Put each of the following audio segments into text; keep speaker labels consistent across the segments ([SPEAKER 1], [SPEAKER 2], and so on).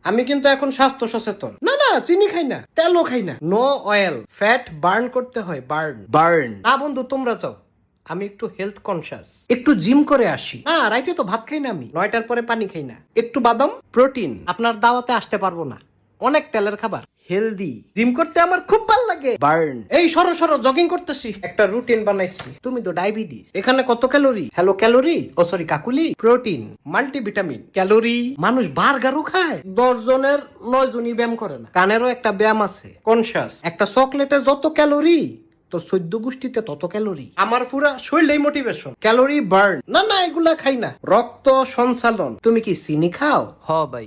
[SPEAKER 1] আমি কিন্তু এখন স্বাস্থ্য সচেতন। না না, চিনি খাই না, তেলও খাই না, নো অয়েল। ফ্যাট বার্ন করতে হয়, বার্ন বার্ন। না বন্ধু, তোমরা চাও, আমি একটু হেলথ কনসিয়াস, একটু জিম করে আসি। না, রাইতে তো ভাত খাই না, আমি 9টার পরে পানি খাই না। একটু বাদাম প্রোটিন। আপনার দাওয়াতে আসতে পারবো না, অনেক তেলের খাবার। হেলদি জিম করতে আমার খুব ভালো লাগে। বার্ন। এই সরো সরো, জগিং করতেছি, একটা রুটিন বানাইছি। তুমি তো ডায়াবেটিস, এখানে কত ক্যালোরি? হ্যালো ক্যালোরি, ও sorry Kakuli. Protein, multivitamin, calorie. মানুষ বার্গারও খায়, 10 জনের 9 জনই ব্যায়াম করে না। কানেরও একটা ব্যায়াম আছে, কনসিয়াস। একটা চকলেটে যত ক্যালোরি, তো 14 গোষ্ঠীতে তত ক্যালোরি। আমার পুরা শরীরেই মোটিভেশন, ক্যালোরি বার্ন। না না, এগুলা খাই না। রক্ত সঞ্চালন। তুমি কি চিনি খাও?
[SPEAKER 2] ভাই।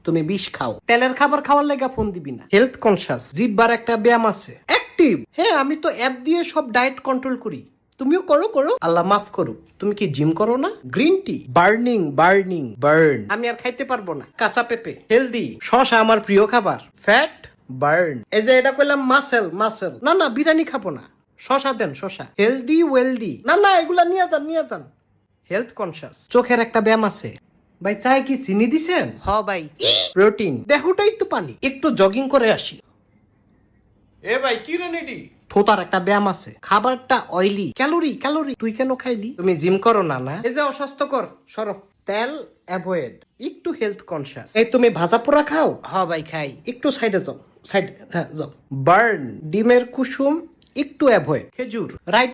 [SPEAKER 1] তুমি বিষ খাও। তেলের খাবার খাওয়ার লেগা ফোন দিবি না। হেলথ কনসিয়াস, জিব্বার একটা ব্যায়াম আছে, অ্যাক্টিভ। হ্যাঁ, আমি তো অ্যাপ দিয়ে সব ডায়েট কন্ট্রোল করি। তুমিও করো করো, আল্লাহ মাফ করুক। তুমি কি জিম করো না? Green tea, burning burning burn. আমি আর খাইতে পারবো না। কাঁচা পেঁপে, হেলদি। শশা আমার প্রিয় খাবার। Fat burn. এই যে এটা কইলাম মাসেল মাসেল। না না, বিরিয়ানি খাবো না, শশা দেন শশা। Healthy wealthy. না না, এগুলা নিয়ে যান নিয়ে যান। হেলথ কনসিয়াস, চোখের একটা ব্যায়াম আছে। ভাই, চাই কি চিনি দিছেন?
[SPEAKER 2] ভাই।
[SPEAKER 1] প্রোটিন, দেহটাই তো পানি। একটু জগিং করে আসি।
[SPEAKER 2] এ ভাই, কি রে নেডি?
[SPEAKER 1] থোতার একটা ব্যায়াম আছে, খাবারটা অয়েলি, ক্যালোরি ক্যালোরি। তুই কেন খাইলি? তুমি জিম করো না? না, এই যে অস্বাস্থ্যকর, সরো। তেল অ্যাভয়েড, একটু হেলথ কনসিয়াস। এই তুমি ভাজা পোড়া খাও?
[SPEAKER 2] ভাই খাই।
[SPEAKER 1] একটু সাইডে যাও, সাইড, হ্যাঁ যাও। বার্ন, ডিমের কুসুম একটু অ্যাভয়েড। খেজুর, রাইট।